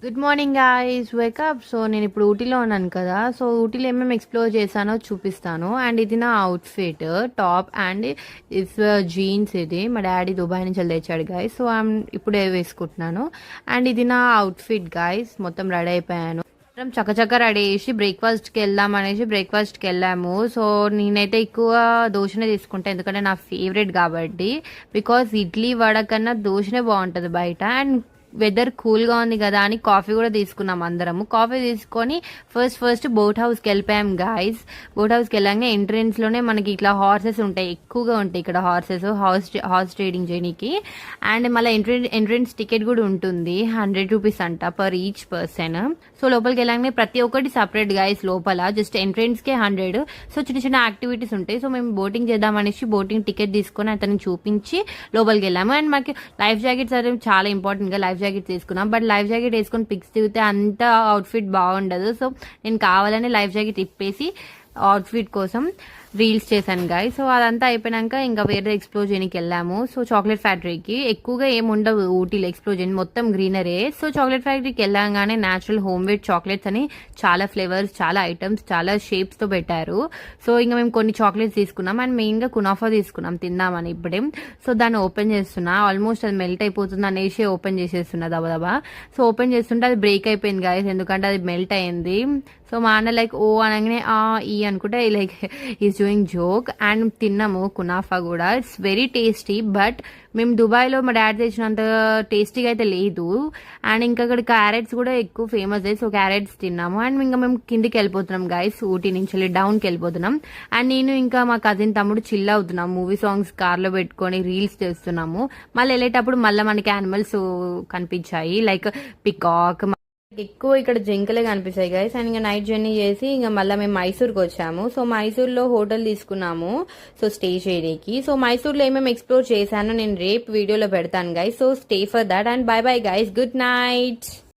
Good morning guys wake up. So నేను ఇప్పుడు ఊటీలో ఉన్నాను కదా. సో ఊటీలో ఏమేమి ఎక్స్ప్లోర్ చేశానో చూపిస్తాను. అండ్ ఇది నా outfit top and is jeans. ఇది మా డాడీ దుబాయ్ నుంచి తెచ్చాడు గాయస్. సో ఇప్పుడే వేసుకుంటున్నాను. అండ్ ఇది నా అవుట్ఫిట్ గాయస్. మొత్తం రెడీ అయిపోయాను. చక్కచక్క రెడీ చేసి బ్రేక్ఫాస్ట్కి వెళ్దాం అనేసి బ్రేక్ఫాస్ట్కి వెళ్ళాము. సో నేనైతే ఎక్కువ దోశనే తీసుకుంటాను, ఎందుకంటే నా ఫేవరెట్ కాబట్టి. బికాస్ ఇడ్లీ వడ కన్నా దోశనే బాగుంటుంది బయట. అండ్ వెదర్ కూల్గా ఉంది కదా అని కాఫీ కూడా తీసుకున్నాం అందరము. కాఫీ తీసుకొని ఫస్ట్ బోట్ హౌస్కి వెళ్ళిపోయాం గాయస్. బోట్ హౌస్కి వెళ్ళాక ఎంట్రెన్స్లోనే మనకి ఇట్లా హార్సెస్ ఉంటాయి, ఎక్కువగా ఉంటాయి ఇక్కడ హార్సెస్. హార్స్ ట్రేడింగ్ చేయడానికి. అండ్ మళ్ళీ ఎంట్రెన్స్ టికెట్ కూడా ఉంటుంది, 100 రూపీస్ అంట పర్ ఈచ్ పర్సన్. సో లోపలికి వెళ్ళాకనే ప్రతి ఒక్కటి సపరేట్ గాయస్. లోపల జస్ట్ ఎంట్రెన్స్కే 100. సో చిన్న చిన్న యాక్టివిటీస్ ఉంటాయి. సో మేము బోటింగ్ చేద్దామనేసి బోటింగ్ టికెట్ తీసుకొని అతనికి చూపించి లోపలికి వెళ్ళాము. అండ్ మాకు లైఫ్ జాకెట్స్ అనేవి చాలా ఇంపార్టెంట్ గా లైఫ్ జాకెట్ తీసుకున్నాం. బట్ లైఫ్ జాకెట్ వేసుకొని పిక్స్ దిగితే అంత అవుట్ఫిట్ బాగుండదు. సో నేను కావాలని లైఫ్ జాకెట్ ఇప్పేసి అవుట్ఫిట్ కోసం రీల్స్ చేశాను గాయ. సో అదంతా అయిపోయాక ఇంకా వేరే ఎక్స్ప్లోర్ చేయడానికి వెళ్ళాము. సో చాక్లెట్ ఫ్యాక్టరీకి ఎక్కువగా ఏముండవు ఊటీలో ఎక్స్ప్లోర్ చేయని, మొత్తం గ్రీనరీ. సో చాక్లెట్ ఫ్యాక్టరీకి వెళ్ళగానే న్యాచురల్ హోమ్ మేడ్ చాక్లెట్స్ అని చాలా ఫ్లేవర్స్, చాలా ఐటమ్స్, చాలా షేప్స్ తో పెట్టారు. సో ఇంకా మేము కొన్ని చాక్లెట్స్ తీసుకున్నాం. అండ్ మెయిన్ గా కునాఫా తీసుకున్నాం తిందామని ఇప్పుడే. సో దాన్ని ఓపెన్ చేస్తున్నా, ఆల్మోస్ట్ అది మెల్ట్ అయిపోతుంది అనేసి ఓపెన్ చేసేస్తున్నా దబదబా. సో ఓపెన్ చేస్తుంటే అది బ్రేక్ అయిపోయింది గాయస్, ఎందుకంటే అది మెల్ట్ అయింది. సో మా అన్న లైక్ ఓ అనగానే ఈ అనుకుంటే like is doing joke. And తిన్నాము కునాఫా కూడా. It's very tasty. బట్ మేము దుబాయ్లో మా డాడీ తెచ్చినంత టేస్టీగా అయితే లేదు. అండ్ ఇంకా అక్కడ క్యారెట్స్ కూడా ఎక్కువ ఫేమస్ అయ్యి, సో క్యారెట్స్ తిన్నాము. అండ్ ఇంకా మేము కిందికి వెళ్ళిపోతున్నాం గైస్, ఊటీ నుంచి వెళ్ళి డౌన్కి వెళ్ళిపోతున్నాం. అండ్ నేను ఇంకా మా కజిన్ తమ్ముడు చిల్ అవుతున్నాం, మూవీ సాంగ్స్ కార్లో పెట్టుకొని రీల్స్ చేస్తున్నాము. మళ్ళీ వెళ్ళేటప్పుడు మళ్ళీ మనకి యానిమల్స్ కనిపించాయి, లైక్ పికాక్. ఎక్కువ ఇక్కడ జింకలే కనిపిస్తాయి గైస్. అండ్ ఇంకా నైట్ జర్నీ చేసి ఇంకా మళ్ళీ మేము మైసూర్కి వచ్చాము. సో మైసూర్లో హోటల్ తీసుకున్నాము సో స్టే చేయడానికి. సో మైసూర్లో ఏమేమి ఎక్స్ప్లోర్ చేశాను నేను రేపు వీడియోలో పెడతాను guys. So stay for that and by bye guys, good night.